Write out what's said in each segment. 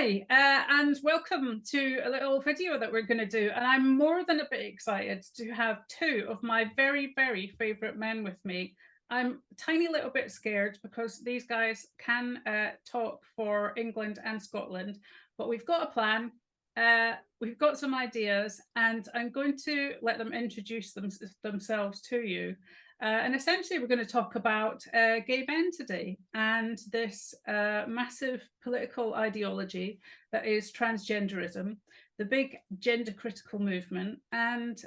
Hi, and welcome to a little video that we're going to do. And I'm more than a bit excited to have two of my very, very favourite men with me. I'm a tiny little bit scared because these guys can talk for England and Scotland, but we've got a plan. We've got some ideas, and I'm going to let them introduce themselves to you. And essentially, we're going to talk about gay men today and this massive political ideology that is transgenderism, the big gender critical movement, and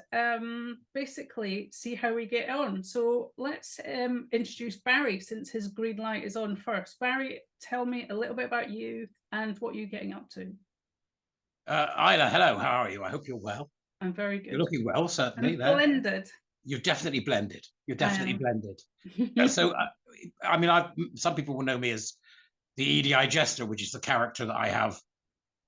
basically see how we get on. So let's introduce Barry, since his green light is on first. Barry, tell me a little bit about you and what you're getting up to. Isla, hello, how are you? I hope you're well. I'm very good. You're looking well, certainly. I'm blended. You've definitely blended. You're definitely blended. So, some people will know me as the EDIJester, which is the character that I have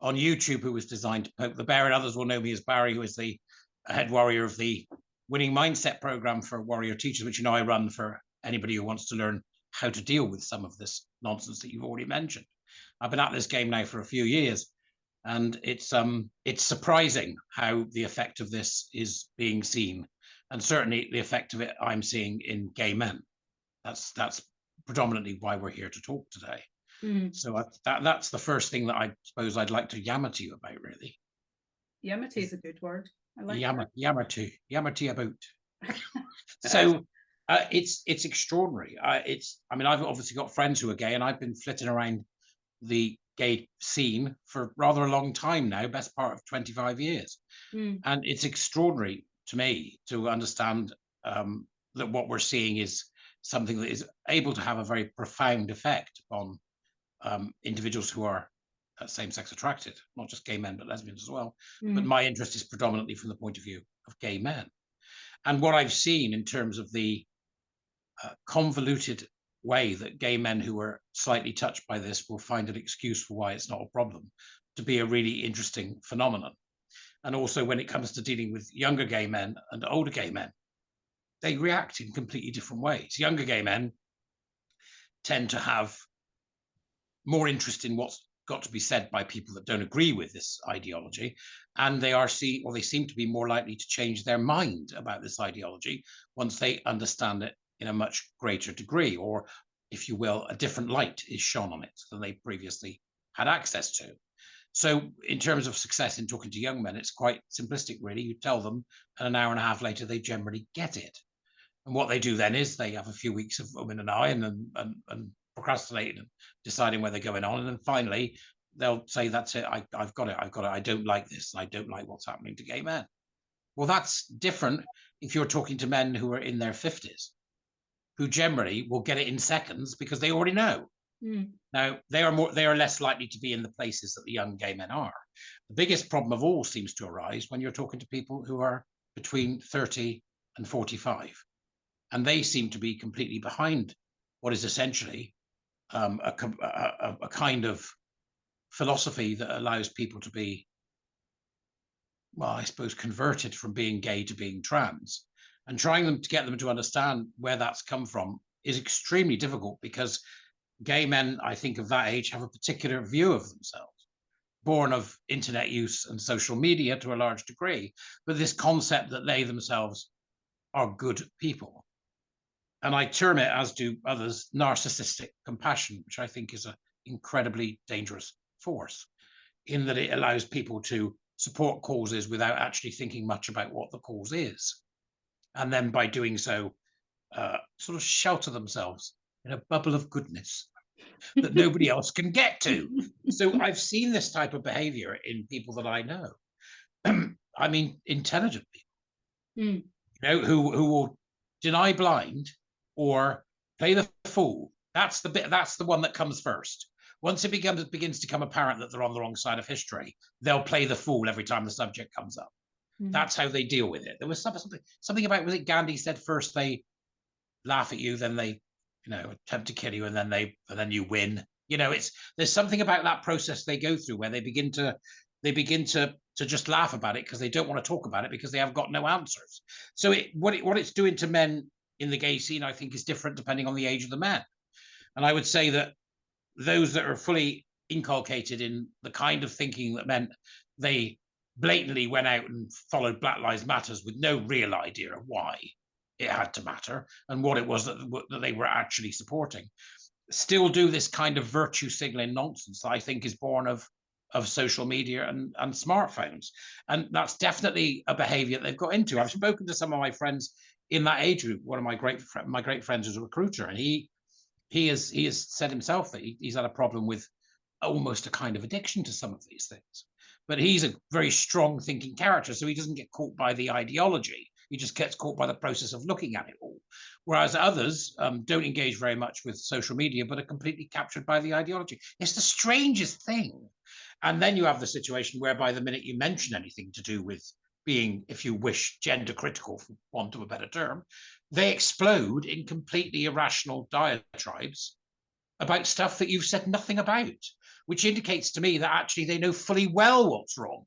on YouTube, who was designed to poke the bear, and others will know me as Barry, who is the head warrior of the Winning Mindset program for warrior teachers, which I run for anybody who wants to learn how to deal with some of this nonsense that you've already mentioned. I've been at this game now for a few years. And it's surprising how the effect of this is being seen, and certainly the effect of it I'm seeing in gay men. That's predominantly why we're here to talk today. So that's the first thing that I suppose I'd like to yammer to you about, really. Yammerty is a good word. I like yammerty about. So it's extraordinary. I've obviously got friends who are gay, and I've been flitting around the gay scene for rather a long time now, best part of 25 years. And it's extraordinary to me to understand that what we're seeing is something that is able to have a very profound effect on individuals who are same-sex attracted, not just gay men, but lesbians as well. But my interest is predominantly from the point of view of gay men. And what I've seen in terms of the convoluted way that gay men who are slightly touched by this will find an excuse for why it's not a problem, to be a really interesting phenomenon. And also when it comes to dealing with younger gay men and older gay men, they react in completely different ways. Younger gay men tend to have more interest in what's got to be said by people that don't agree with this ideology, and they seem to be more likely to change their mind about this ideology once they understand it in a much greater degree, or if you will, a different light is shone on it than they previously had access to. So in terms of success in talking to young men, it's quite simplistic, really. You tell them, and an hour and a half later, they generally get it. And what they do then is they have a few weeks of in an eye and procrastinating and deciding where they're going on. And then finally, they'll say, that's it, I've got it, I don't like this, and I don't like what's happening to gay men. Well, that's different if you're talking to men who are in their 50s, who generally will get it in seconds because they already know. Now, they are less likely to be in the places that the young gay men are. The biggest problem of all seems to arise when you're talking to people who are between 30 and 45. And they seem to be completely behind what is essentially a kind of philosophy that allows people to be, well, I suppose, converted from being gay to being trans. And trying to get them to understand where that's come from is extremely difficult, because gay men, I think, of that age have a particular view of themselves, born of internet use and social media to a large degree, but this concept that they themselves are good people. And I term it, as do others, narcissistic compassion, which I think is an incredibly dangerous force, in that it allows people to support causes without actually thinking much about what the cause is. And then by doing so, sort of shelter themselves in a bubble of goodness that nobody else can get to. So I've seen this type of behavior in people that I know. I mean, intelligent people, who will deny blind or play the fool. That's the one that comes first. Once it begins to become apparent that they're on the wrong side of history, they'll play the fool every time the subject comes up. That's how they deal with it. There was something about, was it Gandhi said, first they laugh at you, then they, attempt to kill you, and then you win. There's something about that process they go through where they begin to just laugh about it because they don't want to talk about it because they have got no answers. So what it's doing to men in the gay scene, I think, is different depending on the age of the man. And I would say that those that are fully inculcated in the kind of thinking that meant they blatantly went out and followed Black Lives Matters with no real idea of why it had to matter and what it was that they were actually supporting, still do this kind of virtue signaling nonsense that I think is born of social media and smartphones. And that's definitely a behavior they've got into. I've spoken to some of my friends in that age group. One of my great friends is a recruiter, and he has said himself that he's had a problem with almost a kind of addiction to some of these things. But he's a very strong thinking character, so he doesn't get caught by the ideology. He just gets caught by the process of looking at it all. Whereas others don't engage very much with social media, but are completely captured by the ideology. It's the strangest thing. And then you have the situation whereby the minute you mention anything to do with being, if you wish, gender critical, for want of a better term, they explode in completely irrational diatribes about stuff that you've said nothing about, which indicates to me that actually they know fully well what's wrong.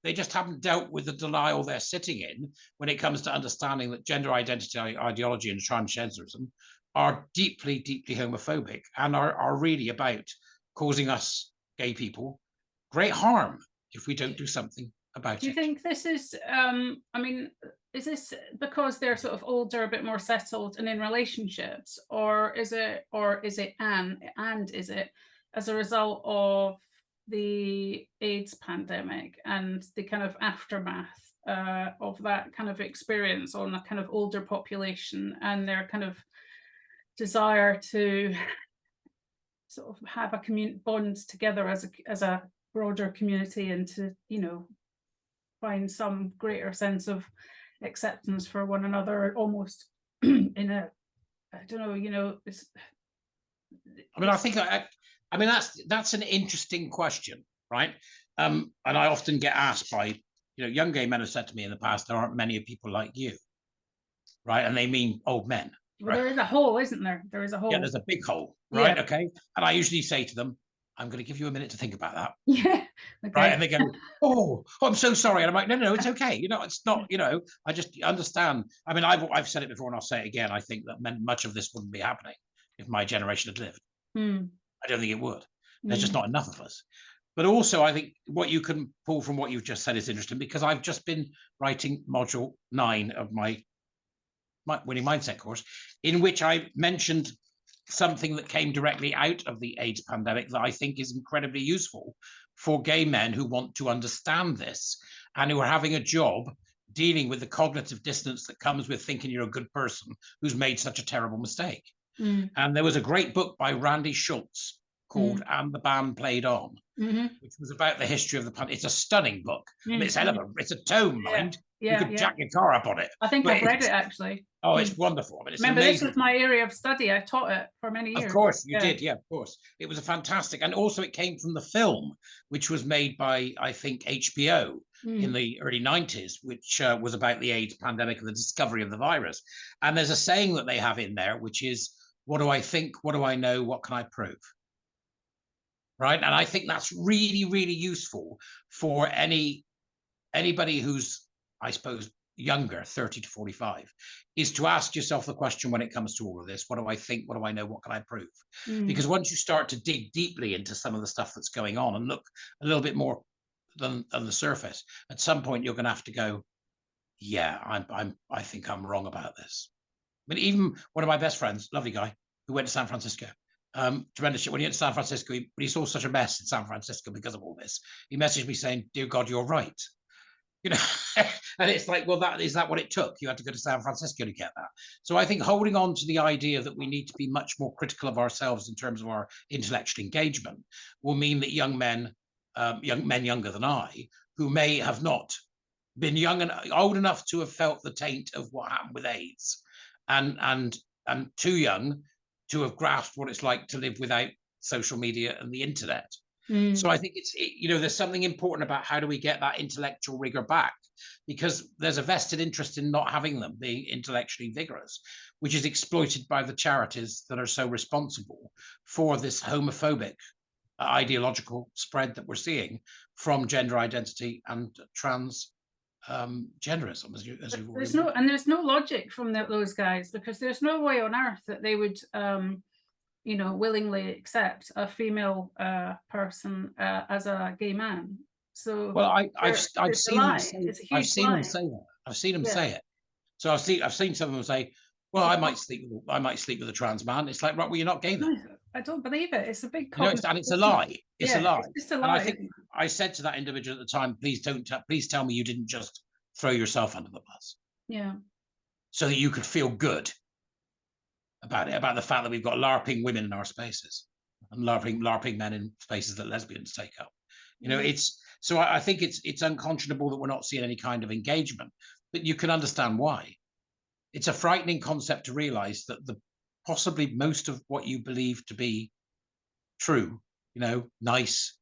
They just haven't dealt with the denial they're sitting in when it comes to understanding that gender identity ideology and transgenderism are deeply, deeply homophobic and are really about causing us gay people great harm if we don't do something about it. Do you think this is, I mean, is this because they're sort of older, a bit more settled and in relationships, or is it is it as a result of the AIDS pandemic and the kind of aftermath of that kind of experience on a kind of older population and their kind of desire to sort of have a bond together as a broader community and to, you know, find some greater sense of acceptance for one another, almost in a, I don't know, you know, I mean, I think I mean that's an interesting question, right? And I often get asked by, you know, young gay men have said to me in the past, there aren't many people like you, right? And they mean old men. Well, there is a hole, isn't there? There is a hole. Yeah, there's a big hole, right? Yeah. Okay. And I usually say to them, I'm going to give you a minute to think about that. Yeah. Okay. Right. And they go, oh, I'm so sorry. And I'm like, no, it's okay. You know, it's not, you know, I just understand. I mean, I've said it before and I'll say it again. I think that much of this wouldn't be happening if my generation had lived. I don't think it would. There's just not enough of us. But also, I think what you can pull from what you've just said is interesting, because I've just been writing module 9 of my winning mindset course, in which I mentioned something that came directly out of the AIDS pandemic that I think is incredibly useful for gay men who want to understand this and who are having a job dealing with the cognitive dissonance that comes with thinking you're a good person who's made such a terrible mistake. And there was a great book by Randy Schultz called And the Band Played On, which was about the history of the pandemic. It's a stunning book. I mean, it's a tome, mind. You could jack your car up on it. I think I've read it, actually. Oh, it's wonderful. I mean, it's Remember, amazing. this was my area of study. I taught it for many years. Of course, you did. Yeah, of course. It was a fantastic. And also it came from the film, which was made by, I think, HBO in the early 90s, which was about the AIDS pandemic and the discovery of the virus. And there's a saying that they have in there, which is, what do I think? What do I know? What can I prove? Right. And I think that's really, really useful for anybody who's, I suppose, younger, 30 to 45, is to ask yourself the question when it comes to all of this: what do I think? What do I know? What can I prove? Because once you start to dig deeply into some of the stuff that's going on and look a little bit more than the surface, at some point you're going to have to go, yeah, I think I'm wrong about this. I mean, even one of my best friends, lovely guy, who went to San Francisco, tremendous shit. When he went to San Francisco, he saw such a mess in San Francisco because of all this. He messaged me saying, "Dear God, you're right." You know, and it's like, well, is that what it took? You had to go to San Francisco to get that. So I think holding on to the idea that we need to be much more critical of ourselves in terms of our intellectual engagement will mean that young men younger than I, who may have not been young and old enough to have felt the taint of what happened with AIDS, and too young to have grasped what it's like to live without social media and the internet. So I think you know, there's something important about how do we get that intellectual rigor back, because there's a vested interest in not having them being intellectually vigorous, which is exploited by the charities that are so responsible for this homophobic ideological spread that we're seeing from gender identity and transgenderism. There's no logic from those guys, because there's no way on earth that they would you know, willingly accept a female person as a gay man. So Well, I've it's a seen them lie. say, It's a I've huge seen them lie. say that. I've seen them Yeah. say it. So I've seen some of them say, well, It's a I might sleep with a trans man. It's like, right, well, you're not gay then. no, I don't believe it. It's a big You know, cognitive and it's a dissonance. lie. It's a Yeah, lie. it's just a And I lie. think I said to that individual at the time, please tell me you didn't just throw yourself under the bus Yeah. so that you could feel good about it, about the fact that we've got LARPing women in our spaces and LARPing men in spaces that lesbians take up. You know, it's so I think it's unconscionable that we're not seeing any kind of engagement, but you can understand why. It's a frightening concept to realize that possibly most of what you believe to be true, you know, nice,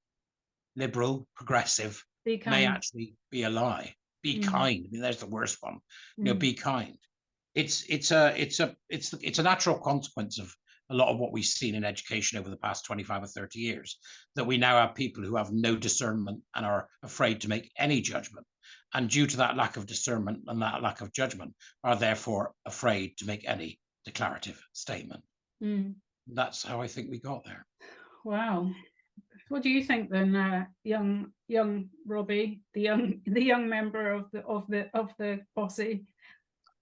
liberal, progressive, Be may kind. actually be a lie. Be Mm. kind. I mean, there's the worst one. You know, Mm. be kind. It's a natural consequence of a lot of what we've seen in education over the past 25 or 30 years, that we now have people who have no discernment and are afraid to make any judgment. And due to that lack of discernment and that lack of judgment, are therefore afraid to make any declarative statement. Mm. That's how I think we got there. Wow. What do you think then, young Robbie, the young member of the posse?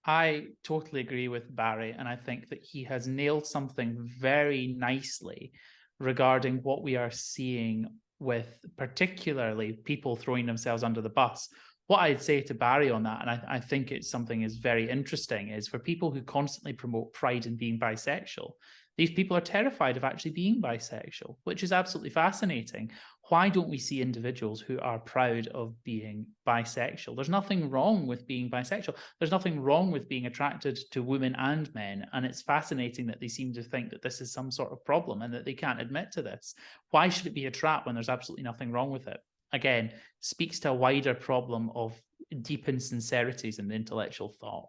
I totally agree with Barry, and I think that he has nailed something very nicely regarding what we are seeing with particularly people throwing themselves under the bus. What I'd say to Barry on that, and I think it's something is very interesting, is for people who constantly promote pride in being bisexual, these people are terrified of actually being bisexual, which is absolutely fascinating. Why don't we see individuals who are proud of being bisexual? There's nothing wrong with being bisexual. There's nothing wrong with being attracted to women and men. And it's fascinating that they seem to think that this is some sort of problem and that they can't admit to this. Why should it be a trap when there's absolutely nothing wrong with it? Again, speaks to a wider problem of deep insincerities in the intellectual thought.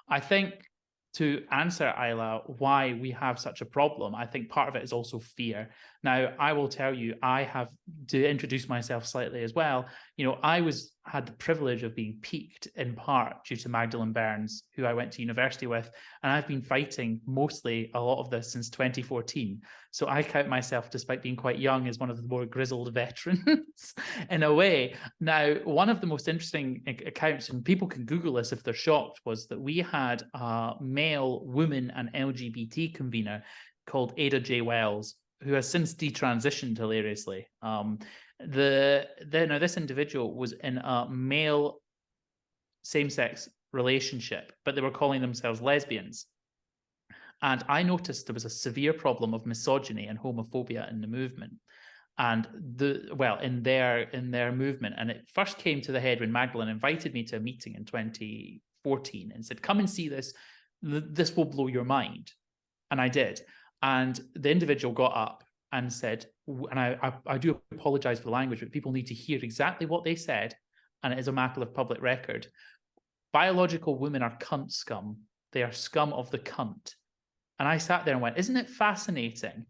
I think to answer, Isla, why we have such a problem, I think part of it is also fear. Now, I will tell you, I have to introduce myself slightly as well. You know, I had the privilege of being piqued in part due to Magdalene Burns, who I went to university with, and I've been fighting mostly a lot of this since 2014. So I count myself, despite being quite young, as one of the more grizzled veterans in a way. Now, one of the most interesting accounts, and people can Google this if they're shocked, was that we had a male, woman, and LGBT convener called Ada J. Wells, who has since detransitioned hilariously. Now, this individual was in a male same-sex relationship, but they were calling themselves lesbians. And I noticed there was a severe problem of misogyny and homophobia in the movement. And in their movement. And it first came to the head when Magdalene invited me to a meeting in 2014 and said, come and see this. This will blow your mind. And I did. And the individual got up and said, and I do apologize for the language, but people need to hear exactly what they said. And it is a matter of public record. Biological women are cunt scum. They are scum of the cunt. And I sat there and went, isn't it fascinating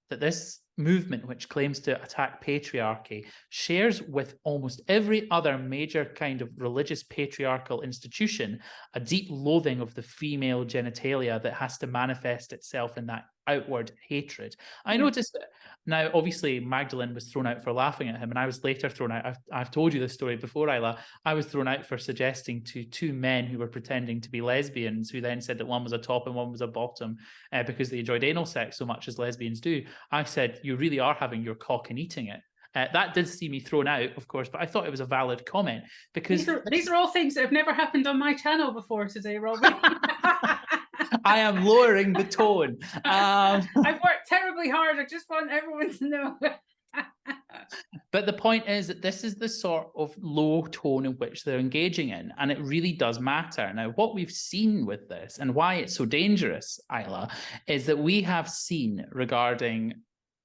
that this movement, which claims to attack patriarchy, shares with almost every other major kind of religious patriarchal institution a deep loathing of the female genitalia that has to manifest itself in that outward hatred. I noticed that. Now, obviously, Magdalene was thrown out for laughing at him, and I was later thrown out. I've told you this story before, Isla. I was thrown out for suggesting to two men who were pretending to be lesbians, who then said that one was a top and one was a bottom because they enjoyed anal sex so much as lesbians do. I said, you really are having your cock and eating it. That did see me thrown out, of course, but I thought it was a valid comment because these are all things that have never happened on my channel before today, Robbie. I am lowering the tone. I've worked terribly hard. I just want everyone to know. But the point is that this is the sort of low tone in which they're engaging in, and it really does matter. Now, what we've seen with this and why it's so dangerous, Isla, is that we have seen regarding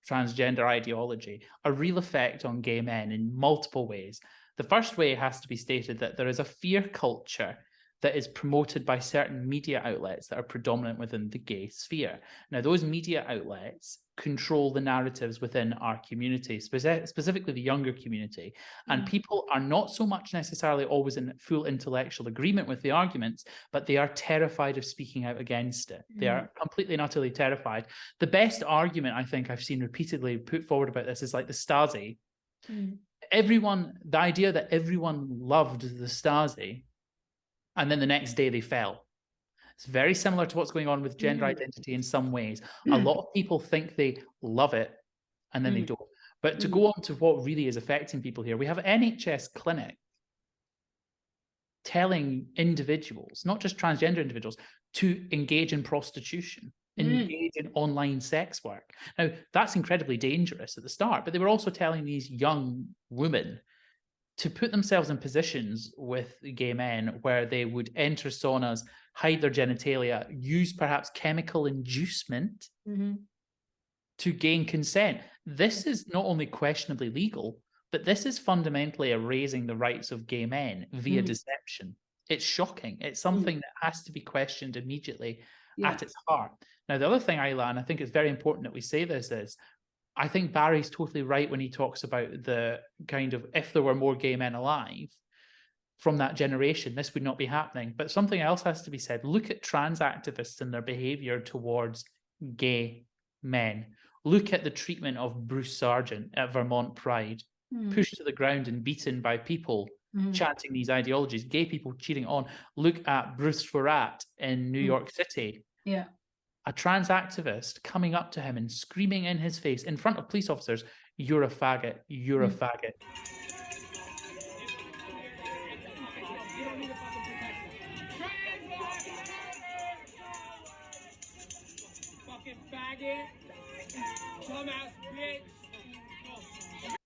transgender ideology a real effect on gay men in multiple ways. The first way has to be stated that there is a fear culture that is promoted by certain media outlets that are predominant within the gay sphere. Now, those media outlets control the narratives within our community, specifically the younger community. And people are not so much necessarily always in full intellectual agreement with the arguments, but they are terrified of speaking out against it. They are completely and utterly terrified. The best argument I think I've seen repeatedly put forward about this is like the Stasi. The idea that everyone loved the Stasi, and then the next day they fell. It's very similar to what's going on with gender identity in some ways. A lot of people think they love it, and then they don't. But to go on to what really is affecting people here, we have an NHS clinic telling individuals, not just transgender individuals, to engage in prostitution, engage in online sex work. Now, that's incredibly dangerous at the start, but they were also telling these young women to put themselves in positions with gay men where they would enter saunas, hide their genitalia, use perhaps chemical inducement to gain consent. This is not only questionably legal, but this is fundamentally erasing the rights of gay men via deception. It's shocking. It's something that has to be questioned immediately at its heart. Now, the other thing, Isla, and I think it's very important that we say this, is I think Barry's totally right when he talks about the kind of, if there were more gay men alive from that generation, this would not be happening. But something else has to be said. Look at trans activists and their behavior towards gay men. Look at the treatment of Bruce Sargent at Vermont Pride, pushed to the ground and beaten by people chanting these ideologies, gay people cheering on. Look at Bruce Farrat in New York City. A trans activist coming up to him and screaming in his face in front of police officers, "You're a faggot, you're a faggot."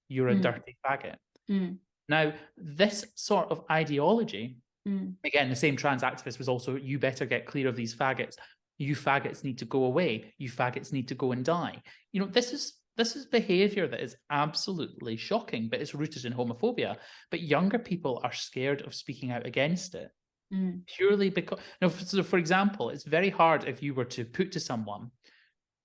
You're a dirty faggot. Now, this sort of ideology, again, the same trans activist was also, "You better get clear of these faggots. You faggots need to go away. You faggots need to go and die." You know, this is behavior that is absolutely shocking, but it's rooted in homophobia. But younger people are scared of speaking out against it purely because, now, so for example, it's very hard if you were to put to someone,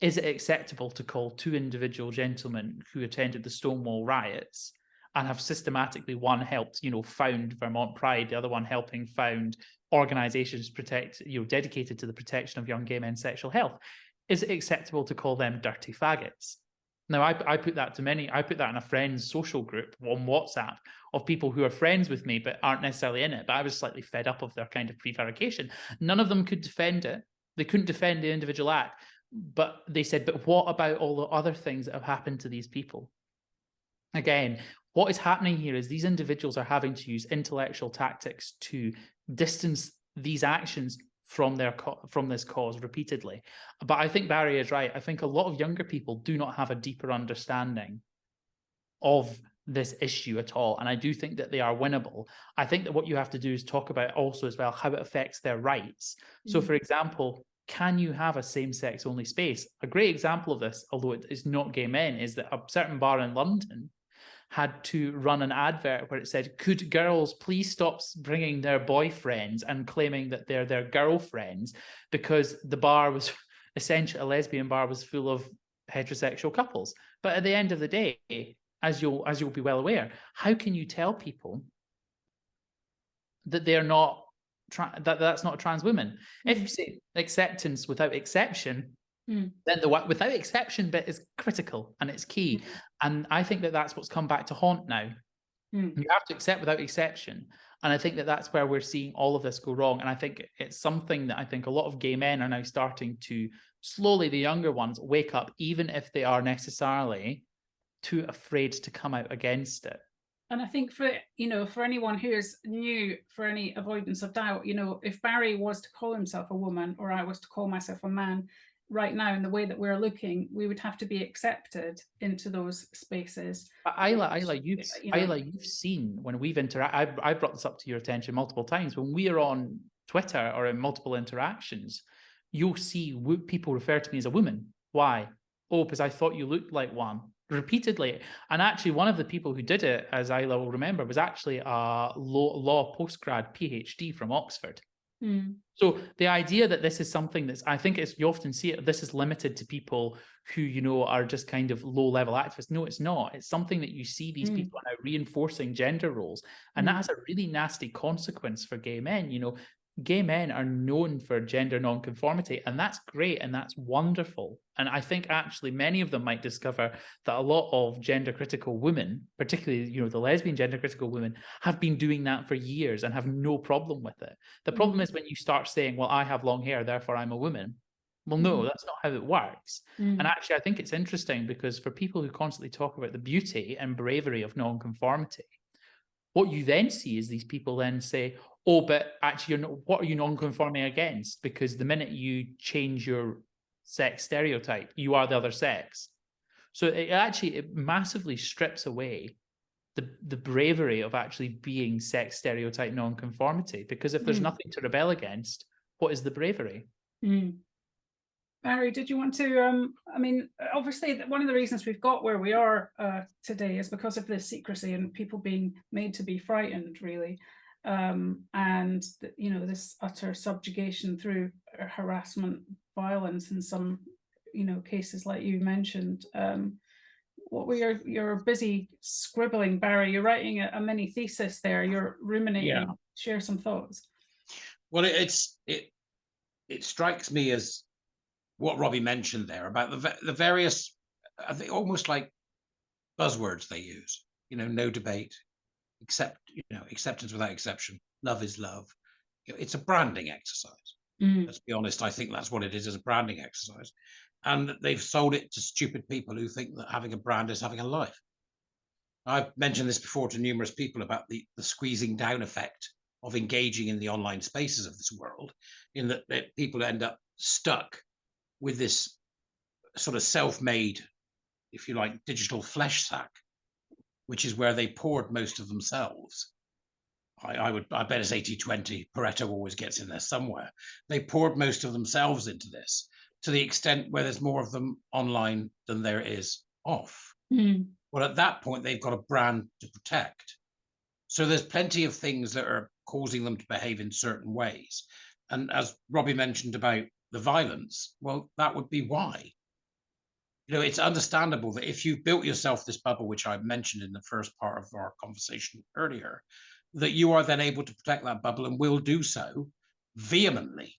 is it acceptable to call two individual gentlemen who attended the Stonewall riots and have systematically, one helped, found Vermont Pride, the other one helping found organizations dedicated to the protection of young gay men's sexual health. Is it acceptable to call them dirty faggots? Now, I put that to many. I put that in a friends social group on WhatsApp of people who are friends with me but aren't necessarily in it. But I was slightly fed up of their kind of prevarication. None of them could defend it. They couldn't defend the individual act. But they said, but what about all the other things that have happened to these people? Again, what is happening here is these individuals are having to use intellectual tactics to distance these actions from this cause repeatedly. But I think Barry is right. I think a lot of younger people do not have a deeper understanding of this issue at all. And I do think that they are winnable. I think that what you have to do is talk about also as well how it affects their rights. So for example, can you have a same-sex only space? A great example of this, although it is not gay men, is that a certain bar in London had to run an advert where it said, "Could girls please stop bringing their boyfriends and claiming that they're their girlfriends," because the bar was essentially, a lesbian bar was full of heterosexual couples. But at the end of the day, as you'll be well aware, how can you tell people that they're not that's not a trans woman? If you say acceptance without exception, then the without exception bit is critical and it's key. And I think that that's what's come back to haunt now. You have to accept without exception. And I think that that's where we're seeing all of this go wrong. And I think it's something that I think a lot of gay men are now starting to slowly, the younger ones, wake up, even if they are necessarily too afraid to come out against it. And I think for anyone who is new, for any avoidance of doubt, if Barry was to call himself a woman or I was to call myself a man, right now in the way that we're looking, we would have to be accepted into those spaces. But Isla, you've seen when we've interacted, I brought this up to your attention multiple times, when we are on Twitter or in multiple interactions, you'll see people refer to me as a woman. Why? Oh, because I thought you looked like one. Repeatedly. And actually one of the people who did it, as Isla will remember, was actually a law postgrad PhD from Oxford. Mm. So the idea that this is something that's, I think it's, you often see it, this is limited to people who, you know, are just kind of low level activists. No, it's not. It's something that you see these people are now reinforcing gender roles. And that has a really nasty consequence for gay men. You know, gay men are known for gender nonconformity, and that's great and that's wonderful. And I think actually many of them might discover that a lot of gender critical women, particularly, you know, the lesbian gender critical women, have been doing that for years and have no problem with it. The problem is when you start saying, well, I have long hair, therefore I'm a woman. Well, no, that's not how it works. And actually, I think it's interesting because for people who constantly talk about the beauty and bravery of nonconformity, what you then see is these people then say, oh, but actually, you're not, what are you non-conforming against? Because the minute you change your sex stereotype, you are the other sex. So it massively strips away the bravery of actually being sex stereotype non-conformity. Because if there's nothing to rebel against, what is the bravery? Barry, did you want to, I mean, obviously one of the reasons we've got where we are today is because of this secrecy and people being made to be frightened, really. And, you know, this utter subjugation through harassment, violence in some, you know, cases like you mentioned. What were you're busy scribbling, Barry? You're writing a mini thesis there. You're ruminating. Yeah. Share some thoughts. Well, it strikes me as what Robbie mentioned there about the various, I think, almost like buzzwords they use. You know, no debate, acceptance without exception, love is love. You know, it's a branding exercise. Let's be honest. I think that's what it is a branding exercise, and they've sold it to stupid people who think that having a brand is having a life. I've mentioned this before to numerous people about the squeezing down effect of engaging in the online spaces of this world, in that people end up stuck with this sort of self-made, if you like, digital flesh sack, which is where they poured most of themselves. I bet it's 80-20. Pareto always gets in there somewhere. They poured most of themselves into this to the extent where there's more of them online than there is off. Well, at that point, they've got a brand to protect. So there's plenty of things that are causing them to behave in certain ways. And as Robbie mentioned about the violence, well, that would be why. You know, it's understandable that if you've built yourself this bubble, which I mentioned in the first part of our conversation earlier, that you are then able to protect that bubble and will do so vehemently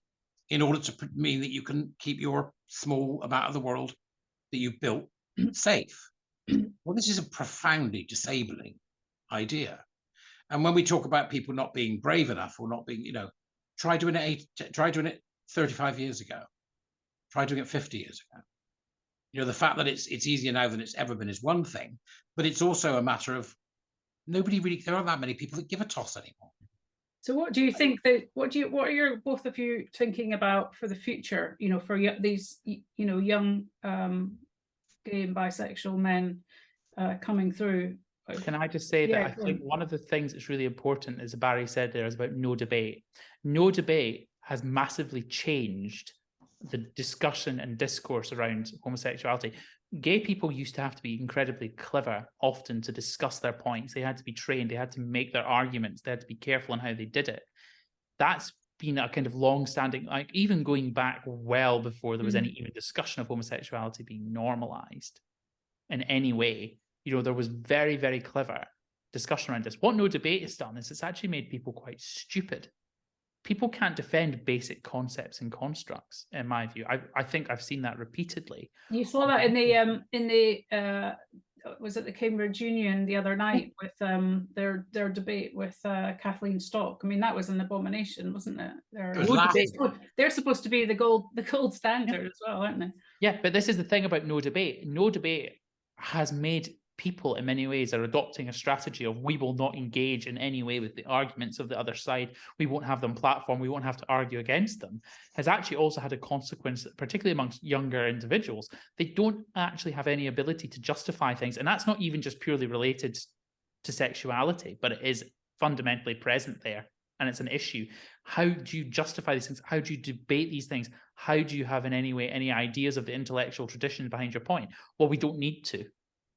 in order to mean that you can keep your small amount of the world that you've built safe. Well, this is a profoundly disabling idea. And when we talk about people not being brave enough or not being, you know, try doing it 35 years ago. Try doing it 50 years ago. You know, the fact that it's easier now than it's ever been is one thing, but it's also a matter of there aren't that many people that give a toss anymore. So what do you think what are your both of you thinking about for the future, you know, for these, you know, young gay and bisexual men coming through? Can I just say that I think one of the things that's really important, as Barry said there, is about no debate. No debate has massively changed the discussion and discourse around homosexuality. Gay people used to have to be incredibly clever, often, to discuss their points. They had to be trained, they had to make their arguments, they had to be careful in how they did it. That's been a kind of long-standing, like even going back well before there was any even discussion of homosexuality being normalized in any way. You know, there was very, very clever discussion around this. What no debate has done is it's actually made people quite stupid. People can't defend basic concepts and constructs, in my view. I think I've seen that repeatedly. You saw that in the was it the Cambridge Union the other night with their debate with Kathleen Stock. I mean, that was an abomination, wasn't it? They're supposed to be the gold standard as well, aren't they? Yeah, but this is the thing about no debate. No debate has made people in many ways are adopting a strategy of we will not engage in any way with the arguments of the other side. We won't have them platform. We won't have to argue against them. Has actually also had a consequence, particularly amongst younger individuals. They don't actually have any ability to justify things. And that's not even just purely related to sexuality, but it is fundamentally present there. And it's an issue. How do you justify these things? How do you debate these things? How do you have in any way any ideas of the intellectual tradition behind your point? Well, we don't need to,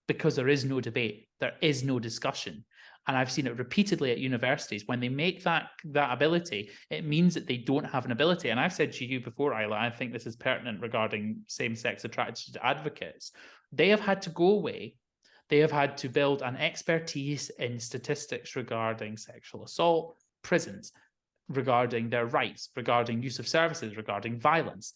because there is no debate, there is no discussion. And I've seen it repeatedly at universities. When they make that ability, it means that they don't have an ability. And I've said to you before, Isla, I think this is pertinent regarding same-sex attracted advocates. They have had to go away. They have had to build an expertise in statistics regarding sexual assault, prisons, regarding their rights, regarding use of services, regarding violence.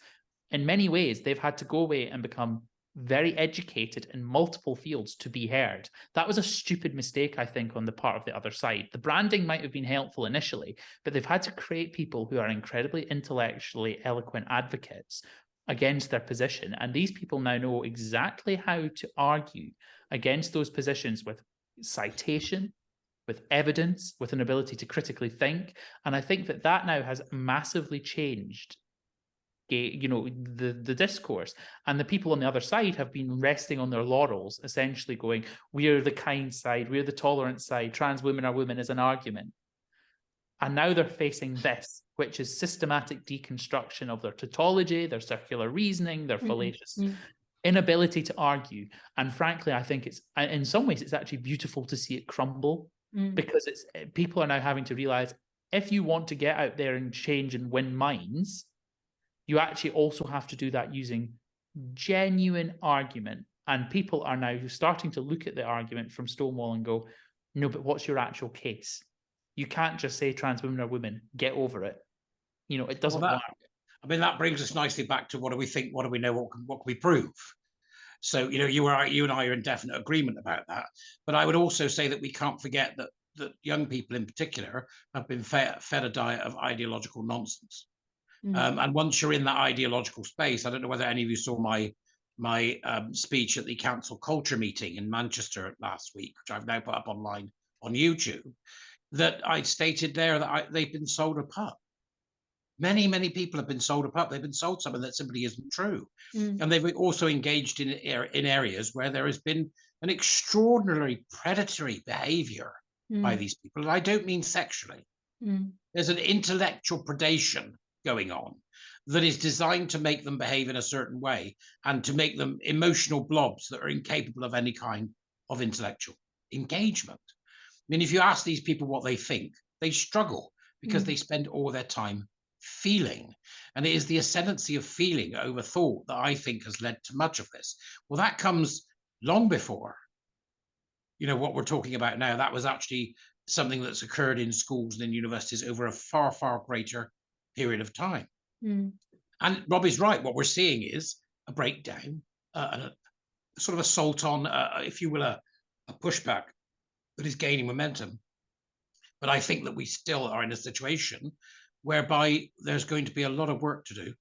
In many ways, they've had to go away and become very educated in multiple fields to be heard. That was a stupid mistake, I think, on the part of the other side. The branding might have been helpful initially, but they've had to create people who are incredibly intellectually eloquent advocates against their position. And these people now know exactly how to argue against those positions with citation, with evidence, with an ability to critically think. And I think that that now has massively changed the discourse. And the people on the other side have been resting on their laurels, essentially going, we're the kind side, we're the tolerant side, trans women are women as an argument. And now they're facing this, which is systematic deconstruction of their tautology, their circular reasoning, their fallacious inability to argue. And frankly, I think it's, in some ways, it's actually beautiful to see it crumble, because people are now having to realize, if you want to get out there and change and win minds, you actually also have to do that using genuine argument. And people are now starting to look at the argument from Stonewall and go, no, but what's your actual case? You can't just say trans women are women, get over it. It doesn't work. I mean, that brings us nicely back to what do we think, what do we know, what can we prove? So, you and I are in definite agreement about that. But I would also say that we can't forget that young people in particular have been fed a diet of ideological nonsense. And once you're in that ideological space, I don't know whether any of you saw my speech at the council culture meeting in Manchester last week, which I've now put up online on YouTube, that I stated there that they've been sold a pup. Many, many people have been sold a pup. They've been sold something that simply isn't true. And they've also engaged in areas where there has been an extraordinarily predatory behavior by these people. And I don't mean sexually. There's an intellectual predation going on that is designed to make them behave in a certain way and to make them emotional blobs that are incapable of any kind of intellectual engagement. I mean, if you ask these people what they think, they struggle because they spend all their time feeling. And it is the ascendancy of feeling over thought that I think has led to much of this. Well, that comes long before, what we're talking about now. That was actually something that's occurred in schools and in universities over a far, far greater period of time. And Robbie's right. What we're seeing is a breakdown, a sort of assault on, if you will, a pushback that is gaining momentum. But I think that we still are in a situation whereby there's going to be a lot of work to do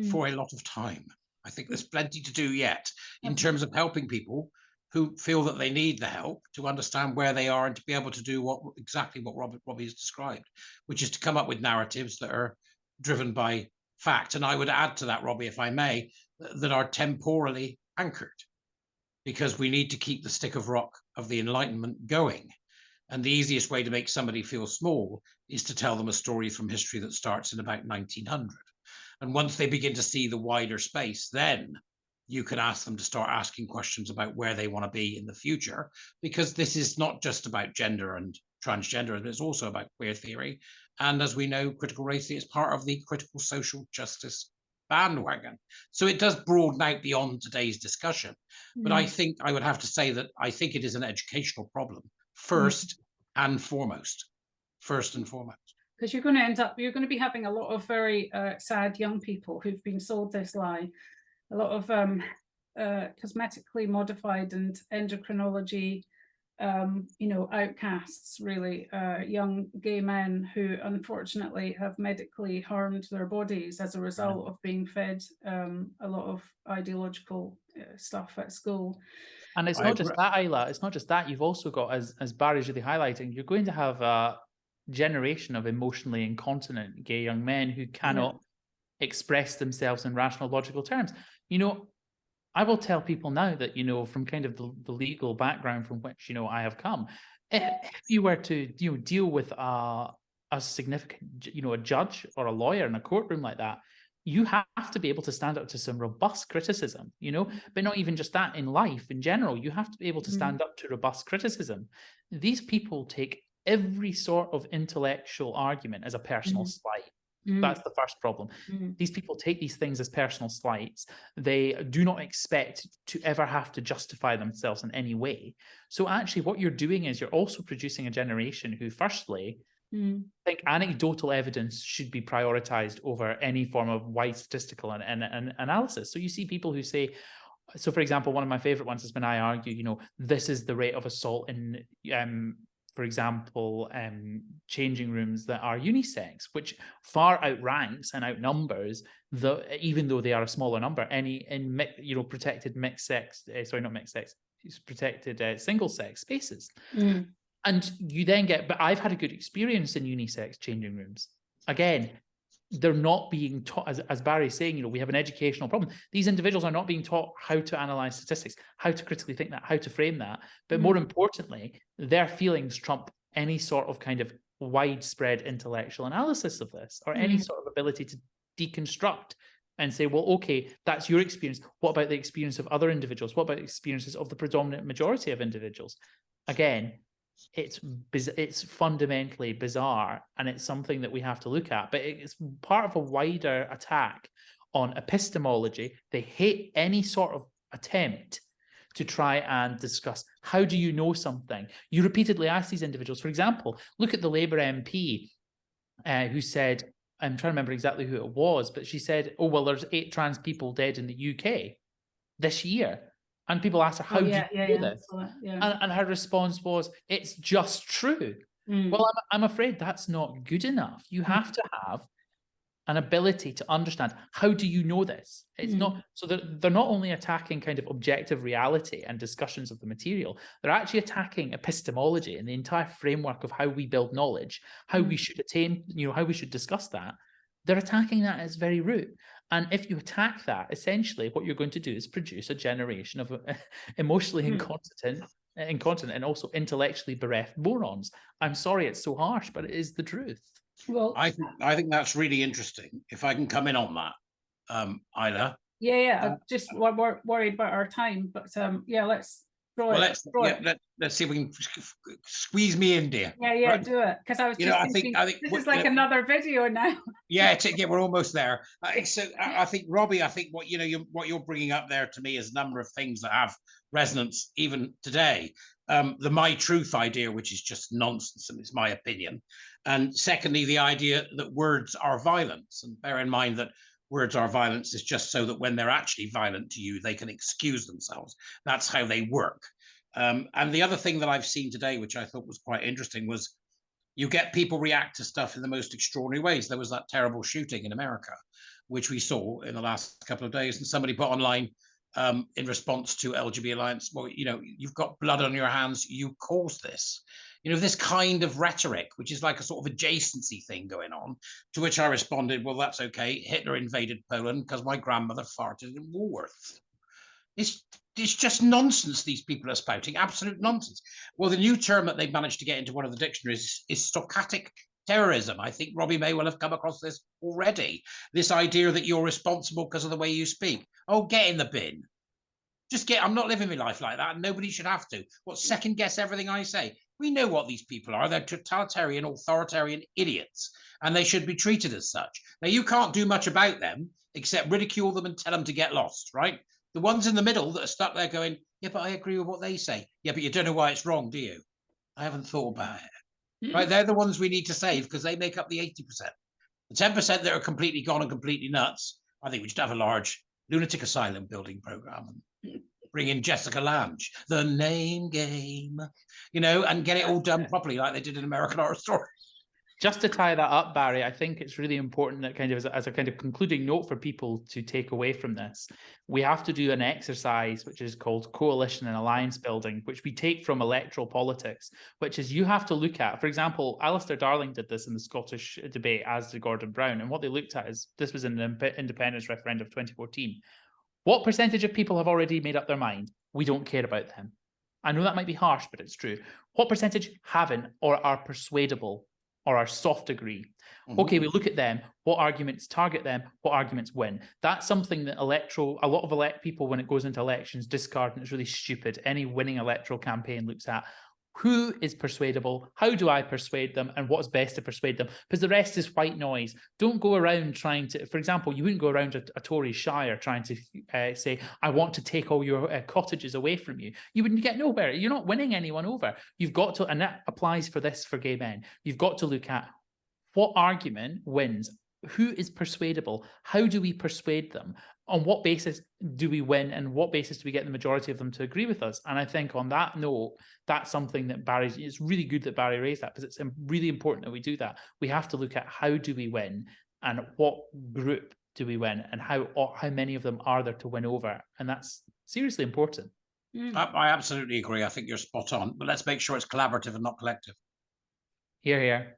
for a lot of time. I think there's plenty to do yet in terms of helping people who feel that they need the help to understand where they are and to be able to do exactly what Robbie has described, which is to come up with narratives that are driven by fact. And I would add to that, Robbie, if I may, that are temporally anchored, because we need to keep the stick of rock of the Enlightenment going. And the easiest way to make somebody feel small is to tell them a story from history that starts in about 1900. And once they begin to see the wider space, then you can ask them to start asking questions about where they want to be in the future, because this is not just about gender and transgender, but it's also about queer theory. And as we know, critical race theory is part of the critical social justice bandwagon. So it does broaden out beyond today's discussion. But I think I would have to say that I think it is an educational problem first and foremost. Because you're going to be having a lot of very sad young people who've been sold this lie. A lot of cosmetically modified and endocrinology, outcasts, really, young gay men who unfortunately have medically harmed their bodies as a result of being fed a lot of ideological stuff at school. And it's not just that, Isla. It's not just that. You've also got, as Barry's really highlighting, you're going to have a generation of emotionally incontinent gay young men who cannot express themselves in rational, logical terms. I will tell people now that, from kind of the legal background from which, I have come, if you were to, deal with a significant, a judge or a lawyer in a courtroom like that, you have to be able to stand up to some robust criticism, you know, but not even just that, in life in general, you have to be able to stand up to robust criticism. These people take every sort of intellectual argument as a personal slight. That's the first problem. These people take these things as personal slights. They do not expect to ever have to justify themselves in any way. So actually what you're doing is you're also producing a generation who, firstly, think anecdotal evidence should be prioritized over any form of wide statistical and analysis. So you see people who say, so for example, one of my favorite ones is when I argue, you know, this is the rate of assault in, for example, changing rooms that are unisex, which far outranks and outnumbers even though they are a smaller number, protected mixed sex, sorry, not mixed sex, protected single sex spaces. And you then get, but I've had a good experience in unisex changing rooms. Again, they're not being taught, as Barry's saying, you know, we have an educational problem. These individuals are not being taught how to analyze statistics, how to critically think that, how to frame that. But more importantly, their feelings trump any sort of kind of widespread intellectual analysis of this, or any sort of ability to deconstruct and say, well, okay, that's your experience. What about the experience of other individuals? What about the experiences of the predominant majority of individuals? Again, it's fundamentally bizarre, and it's something that we have to look at, but it's part of a wider attack on epistemology. They hate any sort of attempt to try and discuss, how do you know something? You repeatedly ask these individuals, for example, look at the Labour MP who said, I'm trying to remember exactly who it was, but she said, oh, well, there's 8 trans people dead in the UK this year. And people ask her, how do you know this? And her response was, it's just true. Well, I'm afraid that's not good enough. You have to have an ability to understand, how do you know this? It's not, so they're not only attacking kind of objective reality and discussions of the material, they're actually attacking epistemology and the entire framework of how we build knowledge, how we should attain, you know, how we should discuss that. They're attacking that at its very root. And if you attack that, essentially what you're going to do is produce a generation of emotionally incontinent and also intellectually bereft morons. I'm sorry it's so harsh, but it is the truth. Well, I think that's really interesting. If I can come in on that, Isla. I'm just worried about our time, but let's throw it. Let's see if we can squeeze me in, dear. Yeah, right. Do it, because I was just thinking, I think this is like another video now. Yeah, we're almost there. So I think, Robbie, what you're bringing up there to me is a number of things that have resonance even today. The my truth idea, which is just nonsense, and it's my opinion. And secondly, the idea that words are violence, and bear in mind that words are violence is just so that when they're actually violent to you, they can excuse themselves. That's how they work. And the other thing that I've seen today, which I thought was quite interesting, was you get people react to stuff in the most extraordinary ways. There was that terrible shooting in America, which we saw in the last couple of days, and somebody put online in response to LGBT Alliance, well, you know, you've got blood on your hands, you caused this. You know, this kind of rhetoric, which is like a sort of adjacency thing going on, to which I responded, well, that's okay. Hitler invaded Poland because my grandmother farted in Woolworths. It's just nonsense these people are spouting, absolute nonsense. Well, the new term that they've managed to get into one of the dictionaries is stochastic terrorism. I think Robbie may well have come across this already. This idea that you're responsible because of the way you speak. Oh, get in the bin. I'm not living my life like that, and nobody should have to. Second guess everything I say? We know what these people are. They're totalitarian, authoritarian idiots, and they should be treated as such. Now, you can't do much about them except ridicule them and tell them to get lost, right? The ones in the middle that are stuck there going, yeah, but I agree with what they say. Yeah, but you don't know why it's wrong, do you? I haven't thought about it. Right? They're the ones we need to save because they make up the 80%. The 10% that are completely gone and completely nuts, I think we should have a large lunatic asylum building program and bring in Jessica Lange, the name game, you know, and get it all done properly like they did in American Horror Story. Just to tie that up, Barry, I think it's really important that kind of as a kind of concluding note for people to take away from this, we have to do an exercise which is called coalition and alliance building, which we take from electoral politics, which is you have to look at, for example, Alistair Darling did this in the Scottish debate, as did Gordon Brown, and what they looked at is, this was in the independence referendum of 2014. What percentage of people have already made up their mind? We don't care about them. I know that might be harsh, but it's true. What percentage haven't or are persuadable? or our soft agree. Mhm. Okay, we look at them, what arguments target them, what arguments win. That's something that a lot of people, when it goes into elections, discard, and it's really stupid. Any winning electoral campaign looks at who is persuadable, how do I persuade them, and what's best to persuade them, because the rest is white noise. Don't go around trying to, for example, you wouldn't go around a Tory shire trying to say, I want to take all your cottages away from you. You wouldn't get nowhere. You're not winning anyone over. You've got to, and that applies for this for gay men, you've got to look at what argument wins, who is persuadable, how do we persuade them, on what basis do we win, and what basis do we get the majority of them to agree with us? And I think on that note, that's something that it's really good that Barry raised that, because it's really important that we do that. We have to look at how do we win, and what group do we win, and how many of them are there to win over, and that's seriously important. I absolutely agree. I think you're spot on, but let's make sure it's collaborative and not collective. Hear, hear.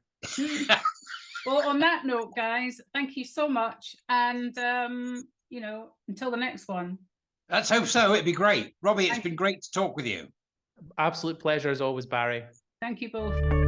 Well, on that note, guys, thank you so much. And, you know, until the next one. Let's hope so. It'd be great. Robbie, it's been great to talk with you. Absolute pleasure as always, Barry. Thank you both.